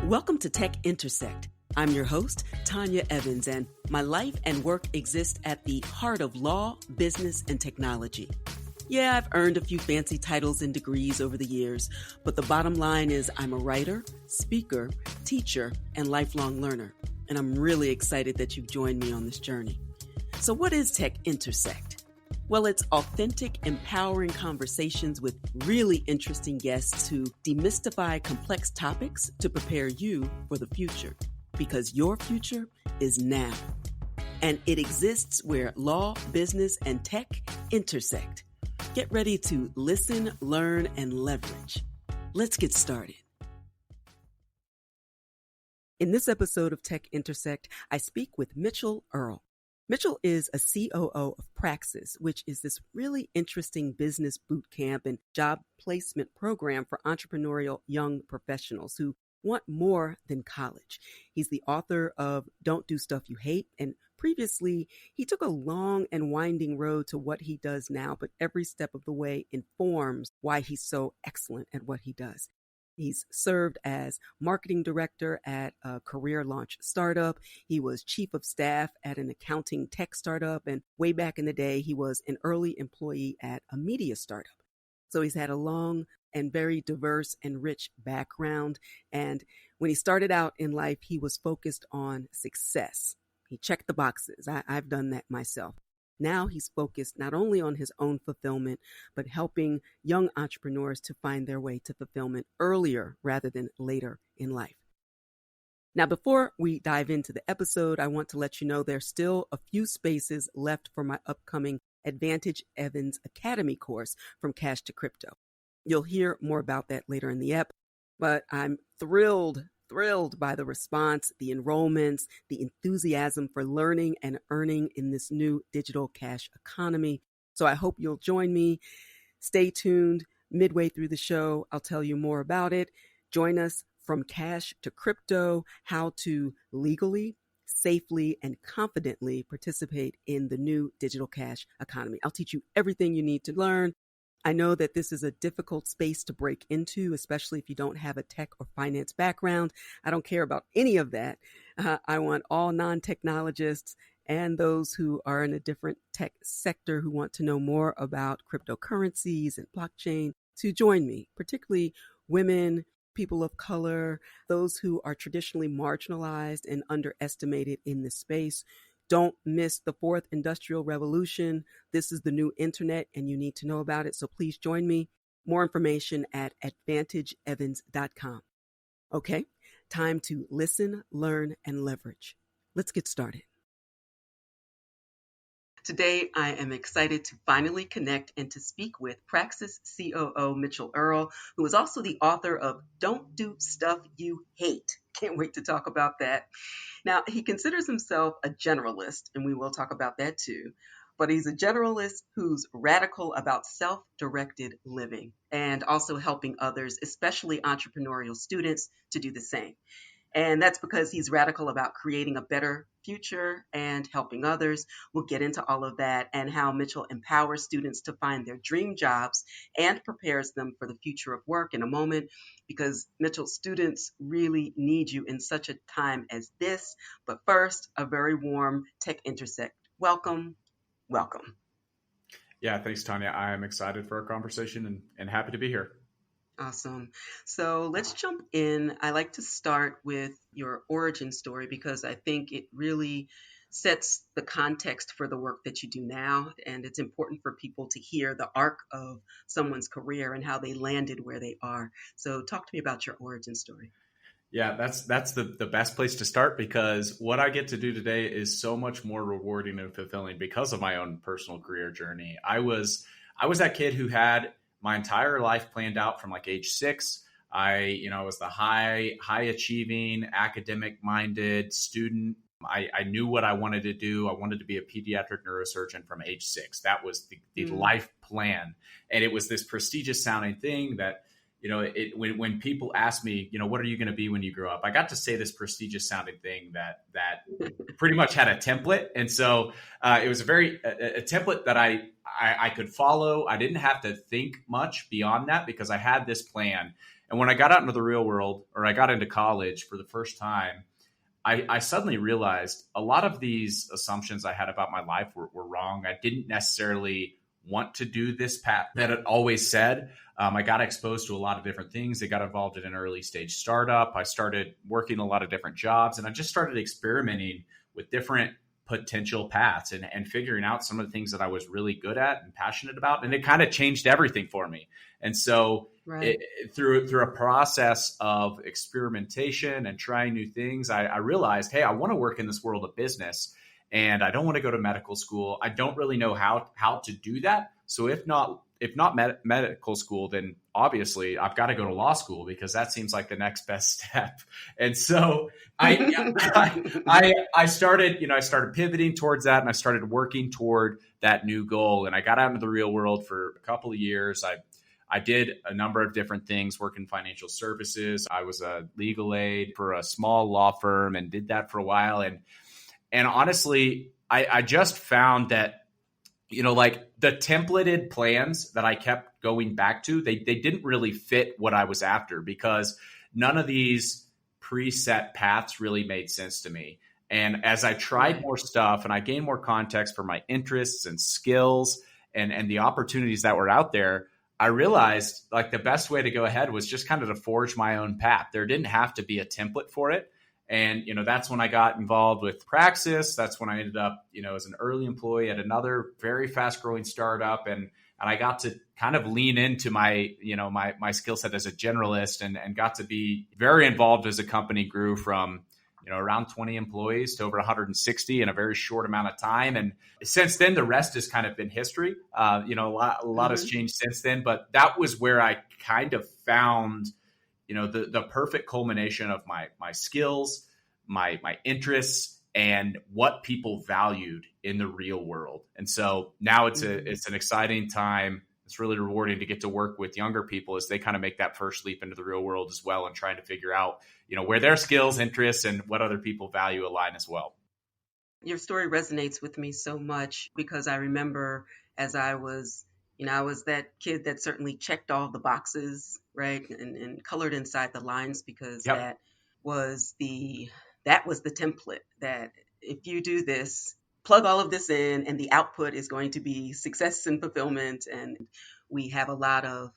Welcome to Tech Intersect. I'm your host, Tanya Evans, and my life and work exist at the heart of law, business, and technology. Yeah, I've earned a few fancy titles and degrees over the years, but the bottom line is I'm a writer, speaker, teacher, and lifelong learner, and I'm really excited that you've joined me on this journey. So what is Tech Intersect? Well, it's authentic, empowering conversations with really interesting guests who demystify complex topics to prepare you for the future. Because your future is now. And it exists where law, business, and tech intersect. Get ready to listen, learn, and leverage. Let's get started. In this episode of Tech Intersect, I speak with Mitchell Earl. Mitchell is a COO of Praxis, which is this really interesting business boot camp and job placement program for entrepreneurial young professionals who want more than college. He's the author of Don't Do Stuff You Hate, and previously he took a long and winding road to what he does now, but every step of the way informs why he's so excellent at what he does. He's served as marketing director at a career launch startup. He was chief of staff at an accounting tech startup. And way back in the day, he was an early employee at a media startup. So he's had a long and very diverse and rich background. And when he started out in life, he was focused on success. He checked the boxes. I've done that myself. Now he's focused not only on his own fulfillment, but helping young entrepreneurs to find their way to fulfillment earlier rather than later in life. Now, before we dive into the episode, I want to let you know there's still a few spaces left for my upcoming Advantage Evans Academy course from Cash to Crypto. You'll hear more about that later in the ep, but I'm thrilled by the response, the enrollments, the enthusiasm for learning and earning in this new digital cash economy. So I hope you'll join me. Stay tuned. Midway through the show, I'll tell you more about it. Join us from Cash to Crypto, how to legally, safely, and confidently participate in the new digital cash economy. I'll teach you everything you need to learn. I know that this is a difficult space to break into, especially if you don't have a tech or finance background. I don't care about any of that. I want all non-technologists and those who are in a different tech sector who want to know more about cryptocurrencies and blockchain to join me, particularly women, people of color, those who are traditionally marginalized and underestimated in this space. Don't miss the fourth industrial revolution. This is the new internet and you need to know about it. So please join me. More information at advantageevans.com. Okay, time to listen, learn, and leverage. Let's get started. Today, I am excited to finally connect and to speak with Praxis COO Mitchell Earl, who is also the author of Don't Do Stuff You Hate. Can't wait to talk about that. Now, he considers himself a generalist, and we will talk about that too, but he's a generalist who's radical about self-directed living and also helping others, especially entrepreneurial students, to do the same. And that's because he's radical about creating a better future and helping others. We'll get into all of that and how Mitchell empowers students to find their dream jobs and prepares them for the future of work in a moment, because Mitchell, students really need you in such a time as this. But first, a very warm Tech Intersect. Welcome. Yeah, thanks, Tanya. I am excited for our conversation and happy to be here. Awesome. So let's jump in. I like to start with your origin story because I think it really sets the context for the work that you do now. And it's important for people to hear the arc of someone's career and how they landed where they are. So talk to me about your origin story. Yeah, that's the best place to start, because what I get to do today is so much more rewarding and fulfilling because of my own personal career journey. I was that kid who had my entire life planned out from like age 6. I was the high achieving, academic minded student. I knew what I wanted to do. I wanted to be a pediatric neurosurgeon from age 6. That was the life plan. And it was this prestigious sounding thing that, when people ask me, what are you going to be when you grow up? I got to say this prestigious sounding thing that pretty much had a template. And so it was a template that I could follow. I didn't have to think much beyond that because I had this plan. And when I got out into the real world, or I got into college for the first time, I suddenly realized a lot of these assumptions I had about my life were wrong. I didn't necessarily want to do this path that it always said. I got exposed to a lot of different things. I got involved in an early stage startup. I started working a lot of different jobs, and I just started experimenting with different potential paths and figuring out some of the things that I was really good at and passionate about. And it kind of changed everything for me. And so through a process of experimentation and trying new things, I realized, hey, I want to work in this world of business, and I don't want to go to medical school. I don't really know how to do that. So if not medical school, then obviously I've got to go to law school, because that seems like the next best step. And so I started pivoting towards that, and I started working toward that new goal. And I got out into the real world for a couple of years. I did a number of different things, work in financial services. I was a legal aid for a small law firm and did that for a while. And honestly, I just found that, like the templated plans that I kept going back to, they didn't really fit what I was after, because none of these preset paths really made sense to me. And as I tried more stuff and I gained more context for my interests and skills and the opportunities that were out there, I realized like the best way to go ahead was just kind of to forge my own path. There didn't have to be a template for it. And, that's when I got involved with Praxis. That's when I ended up, as an early employee at another very fast growing startup. And I got to kind of lean into my, my skill set as a generalist and got to be very involved as the company grew from, around 20 employees to over 160 in a very short amount of time. And since then, the rest has kind of been history. A lot has changed since then, but that was where I kind of found, the perfect culmination of my skills, my interests, and what people valued in the real world. And so now it's an exciting time. It's really rewarding to get to work with younger people as they kind of make that first leap into the real world as well, and trying to figure out, where their skills, interests, and what other people value align as well. Your story resonates with me so much, because I remember as I was that kid that certainly checked all the boxes, right? And colored inside the lines, because that was the template, that if you do this, plug all of this in, and the output is going to be success and fulfillment. And we have a lot of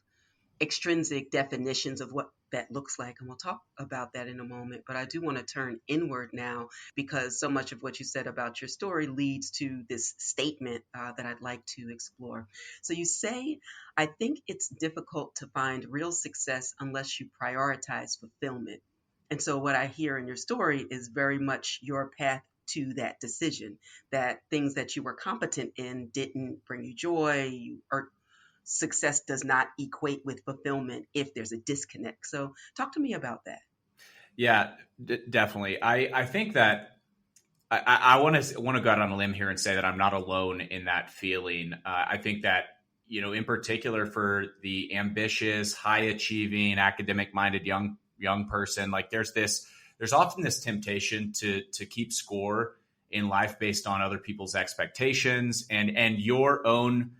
extrinsic definitions of what that looks like. And we'll talk about that in a moment. But I do want to turn inward now, because so much of what you said about your story leads to this statement that I'd like to explore. So you say, I think it's difficult to find real success unless you prioritize fulfillment. And so what I hear in your story is very much your path to that decision, that things that you were competent in didn't bring you joy, or success does not equate with fulfillment if there's a disconnect. So talk to me about that. Yeah, definitely. I think that I want to go out on a limb here and say that I'm not alone in that feeling. I think that, in particular for the ambitious, high achieving, academic minded young person, like there's often this temptation to keep score in life based on other people's expectations and your own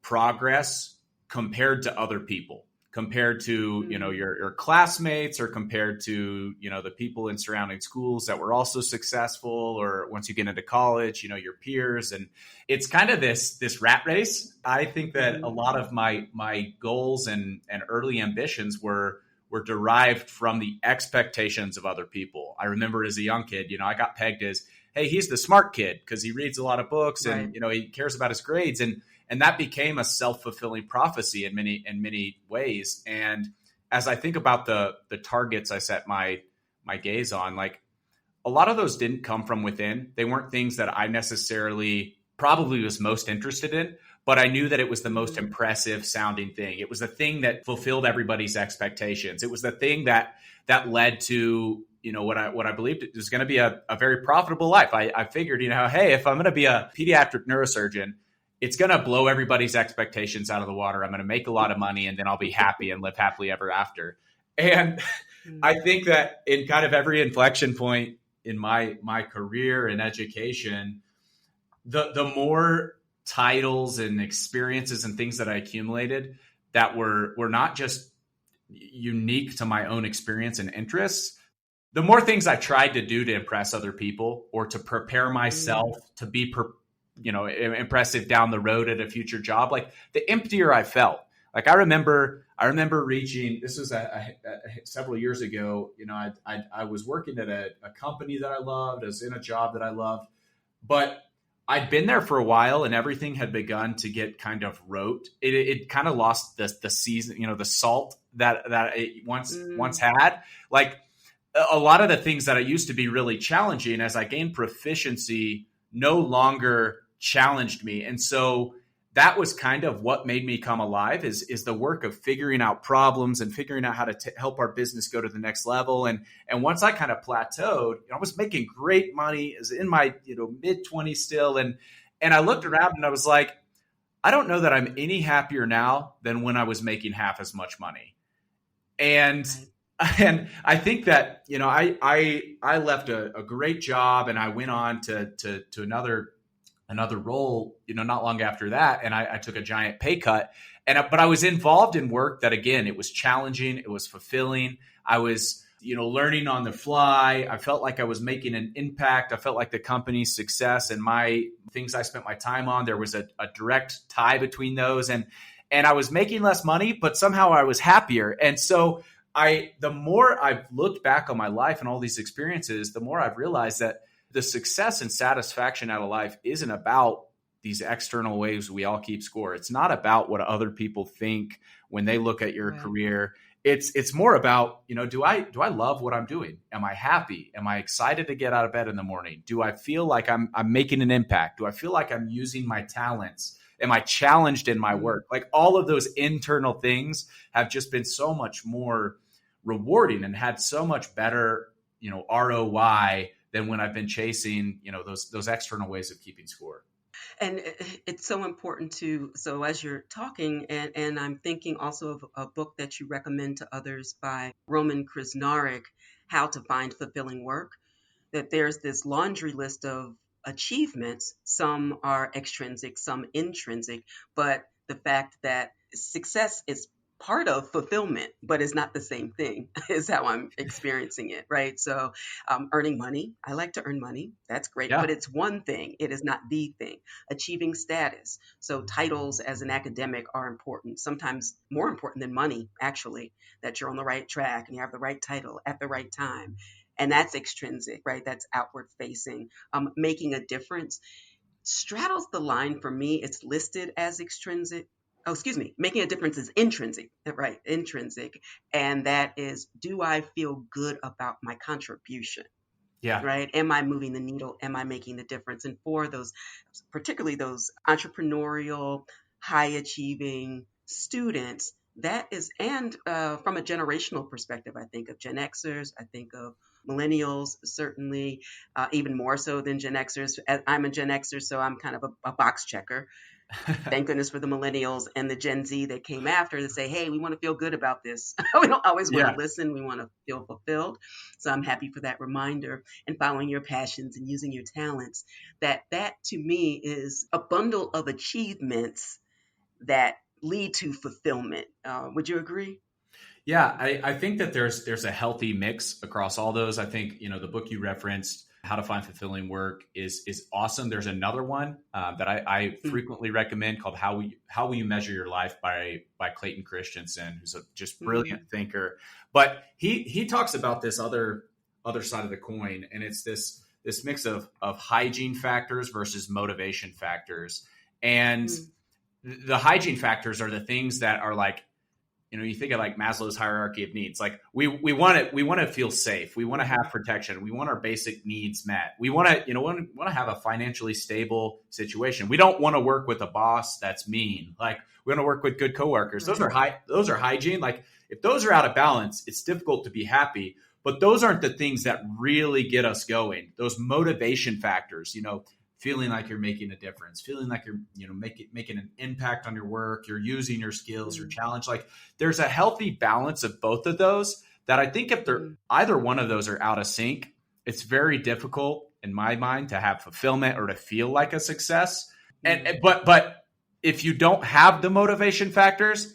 progress compared to other people, compared to, your classmates, or compared to, the people in surrounding schools that were also successful, or once you get into college, your peers. And it's kind of this rat race. I think that a lot of my goals and early ambitions were derived from the expectations of other people. I remember as a young kid, I got pegged as, hey, he's the smart kid because he reads a lot of books and, he cares about his grades. And that became a self-fulfilling prophecy in many ways. And as I think about the targets I set my gaze on, like a lot of those didn't come from within. They weren't things that I necessarily probably was most interested in, but I knew that it was the most impressive sounding thing. It was the thing that fulfilled everybody's expectations. It was the thing that led to, what I believed it was going to be a very profitable life. I figured, hey, if I'm going to be a pediatric neurosurgeon, it's going to blow everybody's expectations out of the water. I'm going to make a lot of money, and then I'll be happy and live happily ever after. And I think that in kind of every inflection point in my career and education, the more titles and experiences and things that I accumulated that were not just, unique to my own experience and interests, the more things I tried to do to impress other people or to prepare myself to be, impressive down the road at a future job, like the emptier I felt. Like I remember reaching, this was several years ago, I was working at a company that I loved. I was in a job that I loved, but I'd been there for a while and everything had begun to get kind of rote. It kind of lost the season, the salt that it once had. Like a lot of the things that I used to be really challenging as I gained proficiency no longer challenged me. And so that was kind of what made me come alive is the work of figuring out problems and figuring out how to help our business go to the next level. And once I kind of plateaued, I was making great money, is in my mid 20s still, and I looked around and I was like, I don't know that I'm any happier now than when I was making half as much money. And I think that I left a great job and I went on to another role, not long after that. And I took a giant pay cut but I was involved in work that, again, it was challenging. It was fulfilling. I was, learning on the fly. I felt like I was making an impact. I felt like the company's success and my things I spent my time on, there was a direct tie between those. And I was making less money, but somehow I was happier. And so the more I've looked back on my life and all these experiences, the more I've realized that the success and satisfaction out of life isn't about these external ways we all keep score. It's not about what other people think when they look at your career. It's more about, do I love what I'm doing? Am I happy? Am I excited to get out of bed in the morning? Do I feel like I'm making an impact? Do I feel like I'm using my talents? Am I challenged in my work? Like all of those internal things have just been so much more rewarding and had so much better, ROI than when I've been chasing, those external ways of keeping score. And it's so important so as you're talking, and I'm thinking also of a book that you recommend to others by Roman Krznaric, How to Find Fulfilling Work, that there's this laundry list of achievements. Some are extrinsic, some intrinsic, but the fact that success is part of fulfillment, but it's not the same thing is how I'm experiencing it, right? So earning money, I like to earn money. That's great, but it's one thing. It is not the thing. Achieving status. So titles as an academic are important, sometimes more important than money, actually, that you're on the right track and you have the right title at the right time. And that's extrinsic, right? That's outward facing. Making a difference straddles the line for me. It's listed as extrinsic. Oh, excuse me. Making a difference is intrinsic, right? Intrinsic. And that is, do I feel good about my contribution? Yeah. Right. Am I moving the needle? Am I making the difference? And for those, particularly those entrepreneurial, high achieving students, that is, and from a generational perspective, I think of Gen Xers, I think of millennials, certainly, even more so than Gen Xers. I'm a Gen Xer, so I'm kind of a box checker. Thank goodness for the millennials and the Gen Z that came after to say, hey, we want to feel good about this. We don't always want to listen. We want to feel fulfilled. So I'm happy for that reminder and following your passions and using your talents. That to me is a bundle of achievements that lead to fulfillment. Would you agree? Yeah, I think that there's a healthy mix across all those. I think, the book you referenced, How to Find Fulfilling Work, is awesome. There's another one that I frequently recommend called How Will You Measure Your Life by Clayton Christensen, who's a just brilliant thinker. But he talks about this other side of the coin, and it's this mix of hygiene factors versus motivation factors. And the hygiene factors are the things that are like, you think of like Maslow's hierarchy of needs. Like we want to feel safe. We want to have protection. We want our basic needs met. We want to have a financially stable situation. We don't want to work with a boss that's mean. Like we want to work with good coworkers. Those are hygiene. Like if those are out of balance, it's difficult to be happy. But those aren't the things that really get us going. Those motivation factors, feeling like you're making a difference, feeling like you're, making an impact on your work, you're using your skills, your challenge. Like there's a healthy balance of both of those that I think if they're either one of those are out of sync, it's very difficult in my mind to have fulfillment or to feel like a success. But if you don't have the motivation factors,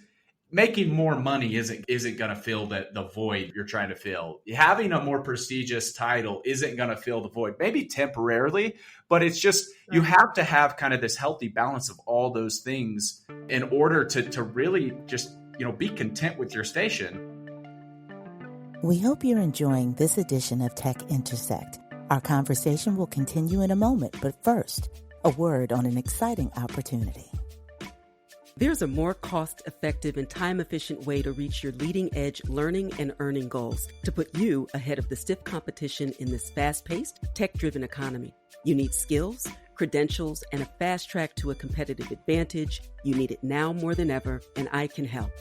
making more money isn't going to fill the void you're trying to fill. Having a more prestigious title isn't going to fill the void, maybe temporarily, but it's just, you have to have kind of this healthy balance of all those things in order to really just, be content with your station. We hope you're enjoying this edition of Tech Intersect. Our conversation will continue in a moment, but first, a word on an exciting opportunity. There's a more cost-effective and time-efficient way to reach your leading-edge learning and earning goals to put you ahead of the stiff competition in this fast-paced, tech-driven economy. You need skills, credentials, and a fast track to a competitive advantage. You need it now more than ever, and I can help.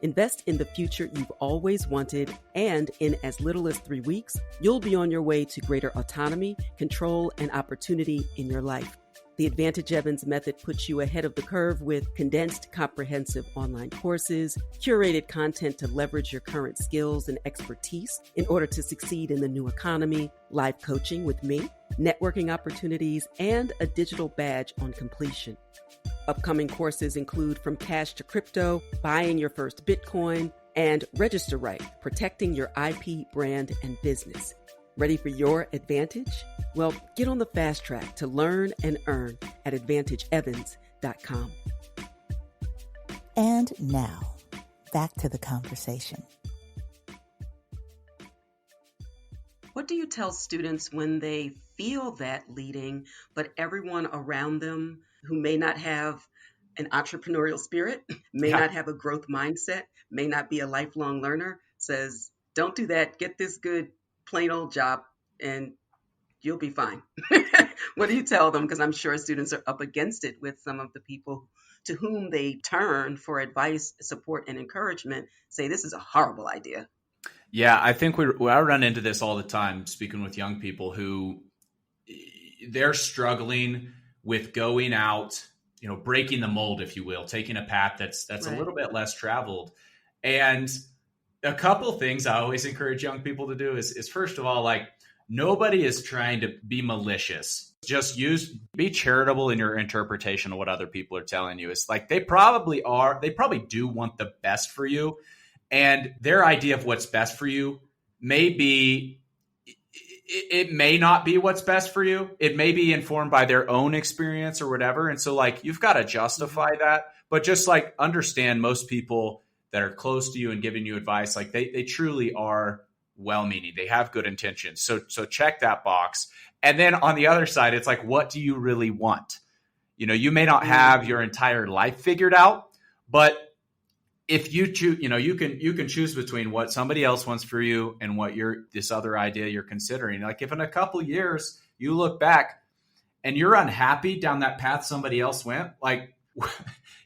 Invest in the future you've always wanted, and in as little as 3 weeks, you'll be on your way to greater autonomy, control, and opportunity in your life. The Advantage Evans method puts you ahead of the curve with condensed, comprehensive online courses, curated content to leverage your current skills and expertise in order to succeed in the new economy, live coaching with me, networking opportunities, and a digital badge on completion. Upcoming courses include From Cash to Crypto, Buying Your First Bitcoin, and Register Right, Protecting Your IP, Brand, and Business. Ready for your advantage? Well, get on the fast track to learn and earn at AdvantageEvans.com. And now, back to the conversation. What do you tell students when they feel that leading, but everyone around them who may not have an entrepreneurial spirit, may not have a growth mindset, may not be a lifelong learner, says, don't do that, get this good plain old job and you'll be fine. What do you tell them? Because I'm sure students are up against it with some of the people to whom they turn for advice, support, and encouragement, say this is a horrible idea. Yeah, I think I run into this all the time speaking with young people who they're struggling with going out, breaking the mold, if you will, taking a path that's right, a little bit less traveled. And a couple things I always encourage young people to do is first of all, like, nobody is trying to be malicious. Just be charitable in your interpretation of what other people are telling you. It's like they probably do want the best for you. And their idea of what's best for you it may not be what's best for you. It may be informed by their own experience or whatever. And so like, you've got to justify that, but just like understand most people that are close to you and giving you advice, like they truly are well-meaning. They have good intentions. So check that box. And then on the other side, it's like, what do you really want? You may not have your entire life figured out, but if you choose, you can choose between what somebody else wants for you and what this other idea you're considering. Like if in a couple years you look back and you're unhappy down that path somebody else went, like,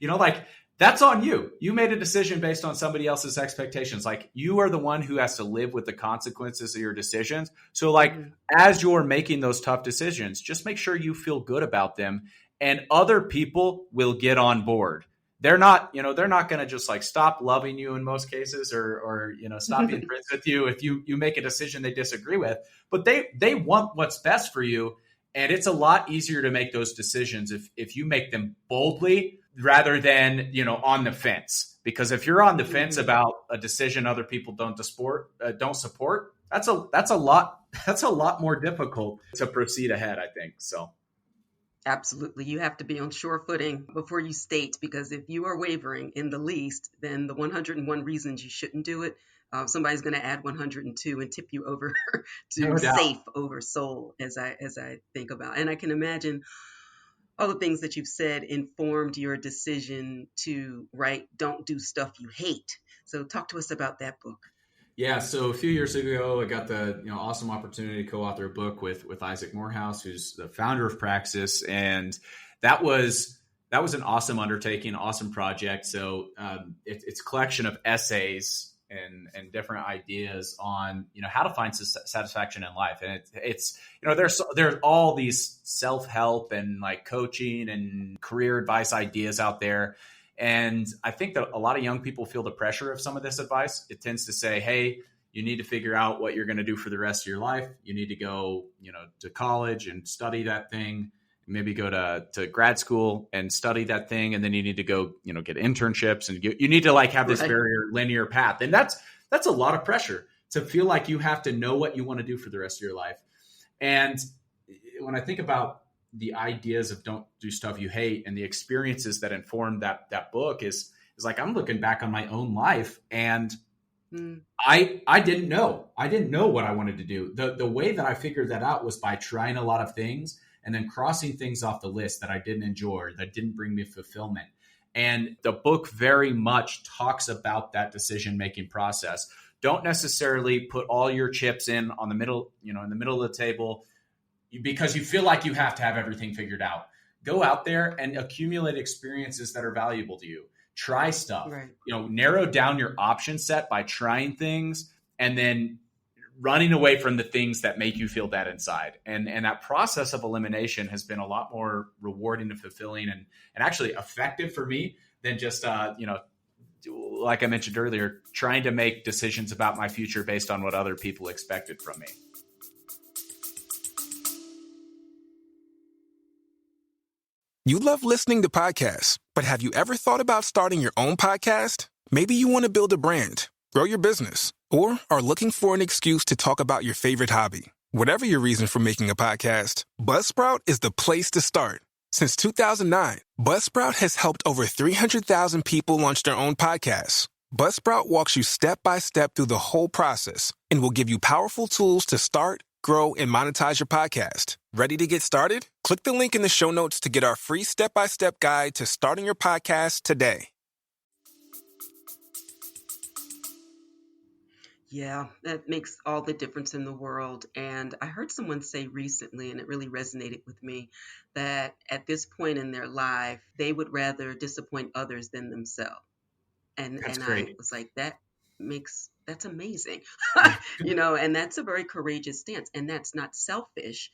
like that's on you. You made a decision based on somebody else's expectations. Like you are the one who has to live with the consequences of your decisions. So like as you're making those tough decisions, just make sure you feel good about them and other people will get on board. They're not going to just like stop loving you in most cases or stop being friends with you if you make a decision they disagree with, but they want what's best for you. And it's a lot easier to make those decisions if you make them boldly rather than, on the fence. Because if you're on the fence about a decision other people don't support, that's a lot more difficult to proceed ahead, I think. So. Absolutely. You have to be on sure footing before you state, because if you are wavering in the least, then the 101 reasons you shouldn't do it, somebody's going to add 102 and tip you over to safe over soul, as I think about. And I can imagine all the things that you've said informed your decision to write Don't Do Stuff You Hate. So talk to us about that book. Yeah, so a few years ago, I got the awesome opportunity to co-author a book with Isaac Morehouse, who's the founder of Praxis, and that was an awesome undertaking, awesome project. So it's a collection of essays and different ideas on how to find satisfaction in life, and it's there's all these self-help and like coaching and career advice ideas out there. And I think that a lot of young people feel the pressure of some of this advice. It tends to say, hey, you need to figure out what you're going to do for the rest of your life. You need to go, to college and study that thing. maybe go to grad school and study that thing. And then you need to go, get internships, and you need to like have this very linear path. And that's a lot of pressure to feel like you have to know what you want to do for the rest of your life. And when I think about the ideas of don't do stuff you hate and the experiences that informed that book is like, I'm looking back on my own life, and I didn't know what I wanted to do. The way that I figured that out was by trying a lot of things and then crossing things off the list that I didn't enjoy, that didn't bring me fulfillment. And the book very much talks about that decision-making process. Don't necessarily put all your chips in on the middle, in the middle of the table, because you feel like you have to have everything figured out. Go out there and accumulate experiences that are valuable to you. Try stuff, narrow down your option set by trying things and then running away from the things that make you feel bad inside. And that process of elimination has been a lot more rewarding and fulfilling and actually effective for me than just, like I mentioned earlier, trying to make decisions about my future based on what other people expected from me. You love listening to podcasts, but have you ever thought about starting your own podcast? Maybe you want to build a brand, grow your business, or are looking for an excuse to talk about your favorite hobby. Whatever your reason for making a podcast, Buzzsprout is the place to start. Since 2009, Buzzsprout has helped over 300,000 people launch their own podcasts. Buzzsprout walks you step by step through the whole process and will give you powerful tools to start, grow, and monetize your podcast. Ready to get started? Click the link in the show notes to get our free step-by-step guide to starting your podcast today. Yeah, that makes all the difference in the world. And I heard someone say recently, and it really resonated with me, that at this point in their life, they would rather disappoint others than themselves. And great. I was like, that's amazing. And that's a very courageous stance. And that's not selfish.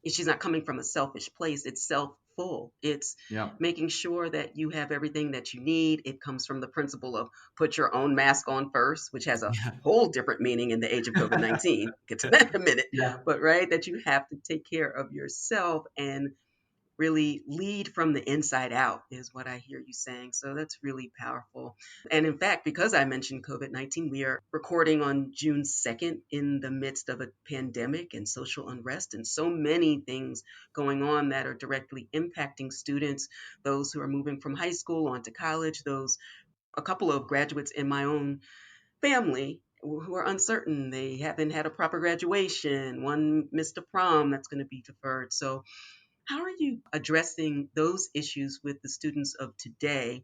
She's not coming from a selfish place. It's self-full. It's making sure that you have everything that you need. It comes from the principle of put your own mask on first, which has a whole different meaning in the age of COVID-19. Get to that in a minute. But that you have to take care of yourself and really lead from the inside out is what I hear you saying. So that's really powerful. And in fact, because I mentioned COVID-19, we are recording on June 2nd in the midst of a pandemic and social unrest and so many things going on that are directly impacting students, those who are moving from high school on to college, a couple of graduates in my own family who are uncertain. They haven't had a proper graduation. One missed a prom that's going to be deferred. So how are you addressing those issues with the students of today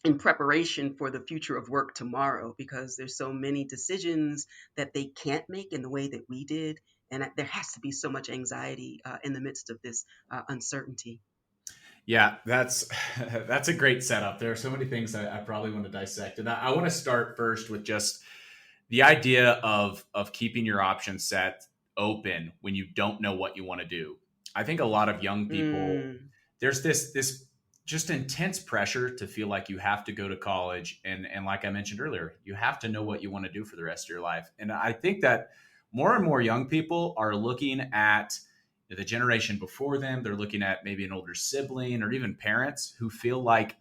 in preparation for the future of work tomorrow? Because there's so many decisions that they can't make in the way that we did. And there has to be so much anxiety in the midst of this uncertainty. Yeah, that's a great setup. There are so many things I probably want to dissect. And I want to start first with just the idea of keeping your option set open when you don't know what you want to do. I think a lot of young people, there's this just intense pressure to feel like you have to go to college. And like I mentioned earlier, you have to know what you want to do for the rest of your life. And I think that more and more young people are looking at the generation before them. They're looking at maybe an older sibling or even parents who feel like,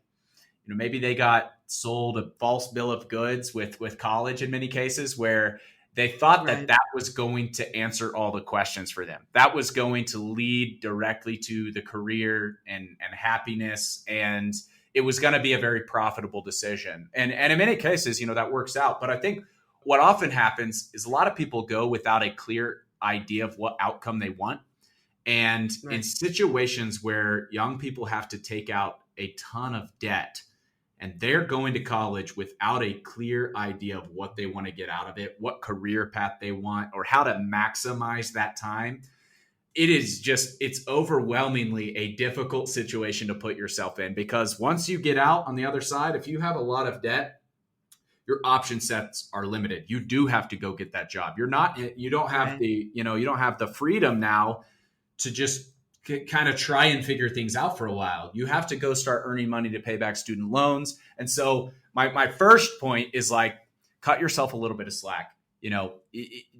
maybe they got sold a false bill of goods with college in many cases, where they thought that was going to answer all the questions for them. That was going to lead directly to the career and happiness. And it was going to be a very profitable decision. And in many cases, that works out. But I think what often happens is a lot of people go without a clear idea of what outcome they want. And in situations where young people have to take out a ton of debt, and they're going to college without a clear idea of what they want to get out of it, what career path they want, or how to maximize that time, it's overwhelmingly a difficult situation to put yourself in. Because once you get out on the other side, if you have a lot of debt, your option sets are limited. You do have to go get that job. You don't have the freedom now to just kind of try and figure things out for a while. You have to go start earning money to pay back student loans. And so my first point is like, cut yourself a little bit of slack. You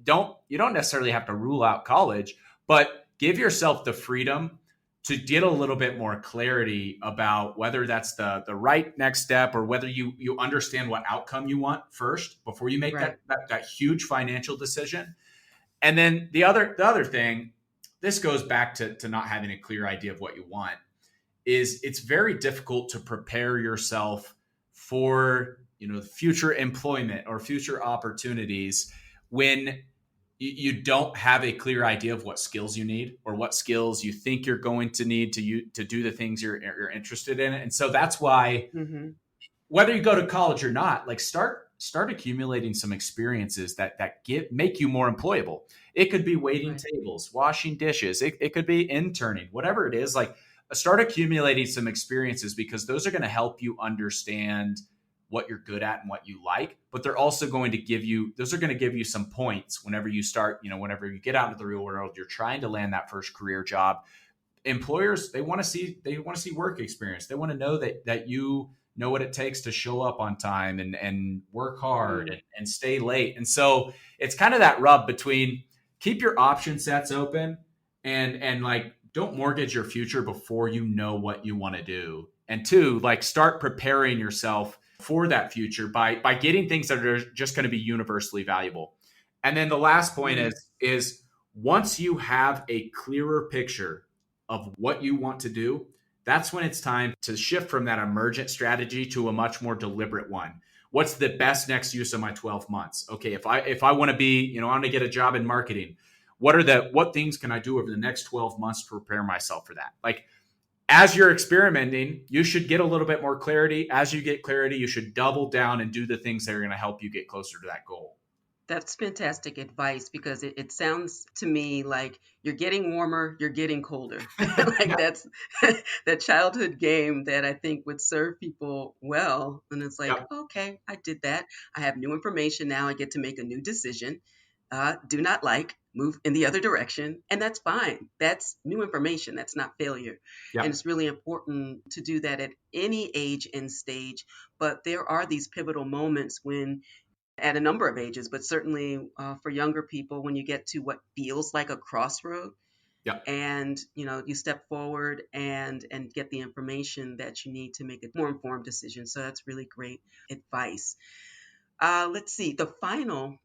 don't necessarily have to rule out college, but give yourself the freedom to get a little bit more clarity about whether that's the right next step, or whether you understand what outcome you want first before you make Right. that huge financial decision. And then the other thing, this goes back to not having a clear idea of what you want, is it's very difficult to prepare yourself for, future employment or future opportunities when you don't have a clear idea of what skills you need, or what skills you think you're going to need to do the things you're interested in. And so that's why, Mm-hmm. whether you go to college or not, like start accumulating some experiences that make you more employable. It could be waiting Right. tables, washing dishes. It could be interning, whatever it is. Like, start accumulating some experiences, because those are going to help you understand what you're good at and what you like. But they're also going to give you some points whenever you start, whenever you get out into the real world, you're trying to land that first career job. Employers, they want to see work experience. They want to know that you know what it takes to show up on time and work hard and stay late. And so it's kind of that rub between keep your option sets open and like, don't mortgage your future before you know what you want to do. And two, like, start preparing yourself for that future by getting things that are just going to be universally valuable. And then the last point is once you have a clearer picture of what you want to do, that's when it's time to shift from that emergent strategy to a much more deliberate one. What's the best next use of my 12 months? Okay, if I want to be, I want to get a job in marketing, what things can I do over the next 12 months to prepare myself for that? Like, as you're experimenting, you should get a little bit more clarity. As you get clarity, you should double down and do the things that are going to help you get closer to that goal. That's fantastic advice, because it sounds to me like you're getting warmer, you're getting colder. Like that's that childhood game that I think would serve people well. And it's like, Yep. okay, I did that. I have new information now. I get to make a new decision. Do not like, move in the other direction. And that's fine. That's new information. That's not failure. Yep. And it's really important to do that at any age and stage. But there are these pivotal moments when, at a number of ages, but certainly for younger people, when you get to what feels like a crossroad, Yep. and you step forward and get the information that you need to make a more informed decision. So that's really great advice. Let's see. The final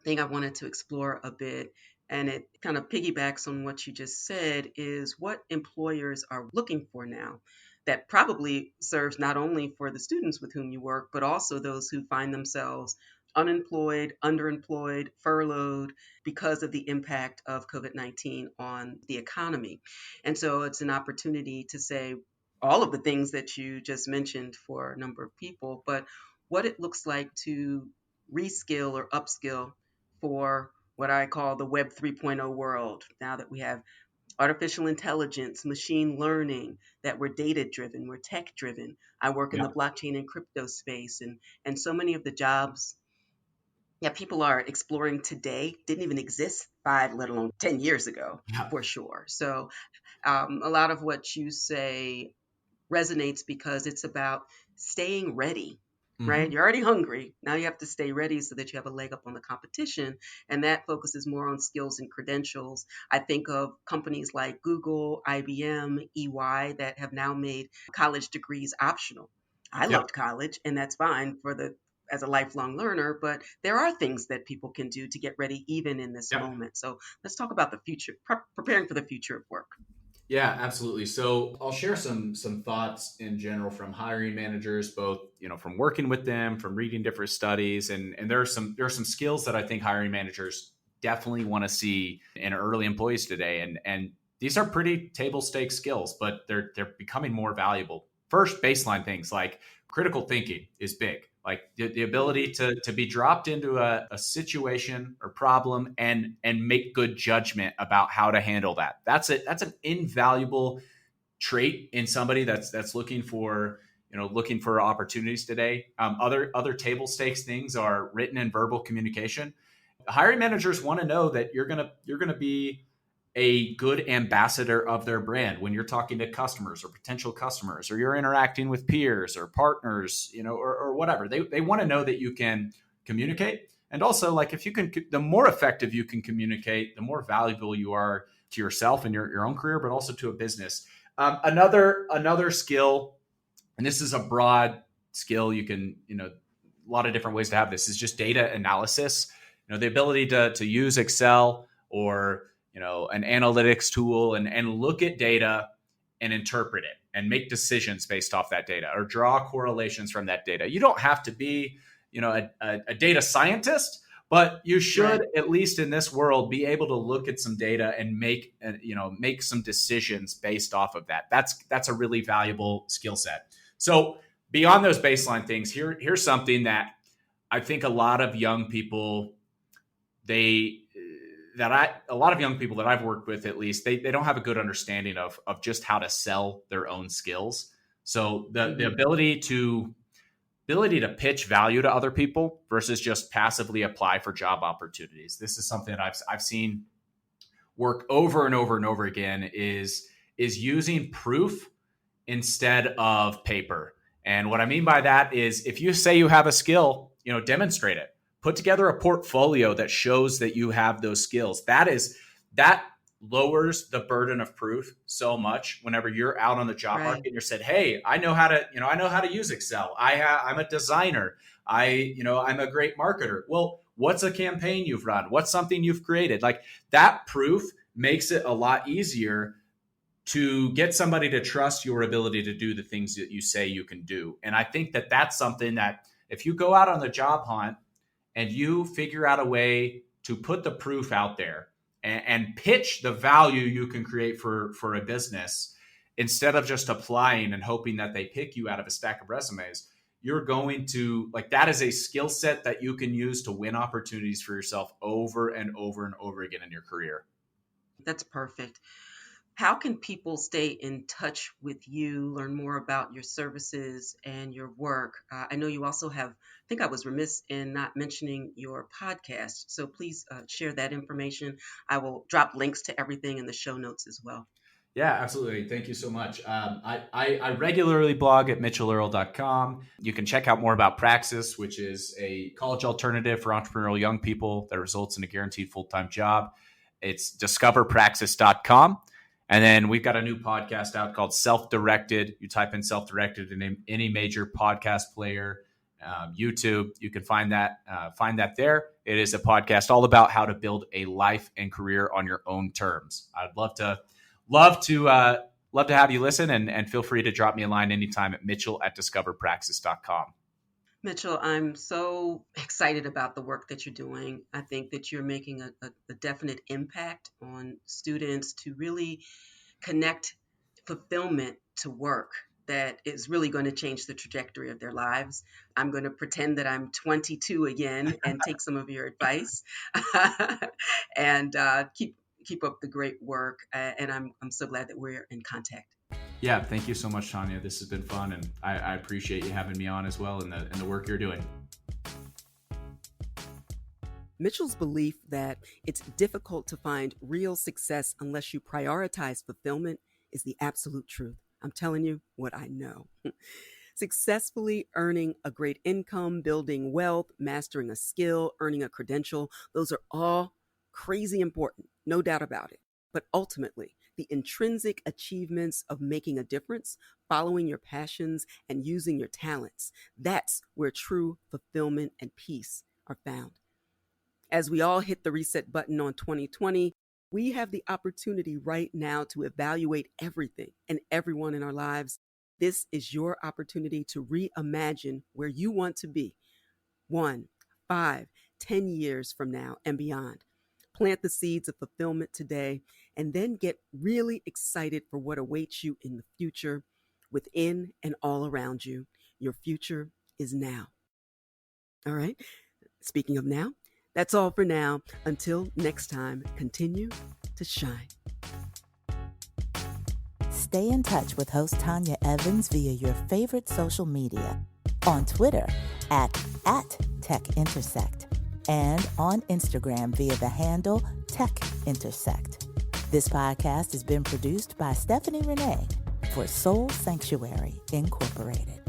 thing I wanted to explore a bit, and it kind of piggybacks on what you just said, is what employers are looking for now. That probably serves not only for the students with whom you work, but also those who find themselves unemployed, underemployed, furloughed because of the impact of COVID-19 on the economy. And so it's an opportunity to say all of the things that you just mentioned for a number of people, but what it looks like to reskill or upskill for what I call the Web 3.0 world, now that we have artificial intelligence, machine learning, that we're data driven, we're tech driven. I work in the Yep. blockchain and crypto space, and so many of the jobs that people are exploring today didn't even exist 5, let alone 10 years ago, Yep. for sure. So a lot of what you say resonates, because it's about staying ready, right? Mm-hmm. You're already hungry. Now you have to stay ready so that you have a leg up on the competition. And that focuses more on skills and credentials. I think of companies like Google, IBM, EY that have now made college degrees optional. I Yep. loved college, and that's fine as a lifelong learner, but there are things that people can do to get ready even in this Yep. moment. So let's talk about the future, preparing for the future of work. Yeah, absolutely. So I'll share some thoughts in general from hiring managers, both from working with them, from reading different studies, and there are some skills that I think hiring managers definitely want to see in early employees today, and these are pretty table stakes skills, but they're becoming more valuable. First, baseline things like critical thinking is big. Like the ability to be dropped into a situation or problem and make good judgment about how to handle that. That's an invaluable trait in somebody that's looking for opportunities today. Other table stakes things are written and verbal communication. Hiring managers want to know that you're gonna be a good ambassador of their brand when you're talking to customers or potential customers, or you're interacting with peers or partners, or whatever. They want to know that you can communicate. And also, like, if you can, the more effective you can communicate, the more valuable you are to yourself and your own career, but also to a business. Another skill, and this is a broad skill. You can, a lot of different ways to have this, is just data analysis. The ability to use Excel or, an analytics tool and look at data and interpret it and make decisions based off that data or draw correlations from that data. You don't have to be, a data scientist, but you should, at least in this world, be able to look at some data and make some decisions based off of that. That's a really valuable skill set. So beyond those baseline things, here's something that I think a lot of young people, that I've worked with, at least, they don't have a good understanding of just how to sell their own skills. So the ability to pitch value to other people versus just passively apply for job opportunities. This is something that I've seen work over and over and over again, is using proof instead of paper. And what I mean by that is, if you say you have a skill, demonstrate it. Put together a portfolio that shows that you have those skills. That lowers the burden of proof so much whenever you're out on the job market and you're said, hey, I know how to use Excel. I'm a designer. I'm a great marketer. Well, what's a campaign you've run? What's something you've created? Like, that proof makes it a lot easier to get somebody to trust your ability to do the things that you say you can do. And I think that that's something that, if you go out on the job hunt and you figure out a way to put the proof out there and pitch the value you can create for a business, instead of just applying and hoping that they pick you out of a stack of resumes, you're going to, that is a skill set that you can use to win opportunities for yourself over and over and over again in your career. That's perfect. How can people stay in touch with you, learn more about your services and your work? I know you also have, I think I was remiss in not mentioning your podcast. So please share that information. I will drop links to everything in the show notes as well. Yeah, absolutely. Thank you so much. I regularly blog at mitchellearl.com. You can check out more about Praxis, which is a college alternative for entrepreneurial young people that results in a guaranteed full-time job. It's discoverpraxis.com. And then we've got a new podcast out called Self-Directed. You type in Self-Directed in any major podcast player, YouTube. You can find that there. It is a podcast all about how to build a life and career on your own terms. I'd love to have you listen, and feel free to drop me a line anytime at mitchell@discoverpraxis.com. Mitchell, I'm so excited about the work that you're doing. I think that you're making a definite impact on students to really connect fulfillment to work that is really going to change the trajectory of their lives. I'm going to pretend that I'm 22 again and take some of your advice and keep up the great work. And I'm so glad that we're in contact. Yeah, thank you so much, Tanya. This has been fun, and I appreciate you having me on as well, and the work you're doing. Mitchell's belief that it's difficult to find real success unless you prioritize fulfillment is the absolute truth. I'm telling you what I know. Successfully earning a great income, building wealth, mastering a skill, earning a credential, those are all crazy important, no doubt about it. But ultimately, the intrinsic achievements of making a difference, following your passions, and using your talents, that's where true fulfillment and peace are found. As we all hit the reset button on 2020, we have the opportunity right now to evaluate everything and everyone in our lives. This is your opportunity to reimagine where you want to be 1, 5, 10 years from now and beyond. Plant the seeds of fulfillment today, and then get really excited for what awaits you in the future, within and all around you. Your future is now. All right. Speaking of now, that's all for now. Until next time, continue to shine. Stay in touch with host Tanya Evans via your favorite social media. On Twitter @TechIntersect. And on Instagram via the handle TechIntersect. This podcast has been produced by Stephanie Renee for Soul Sanctuary Incorporated.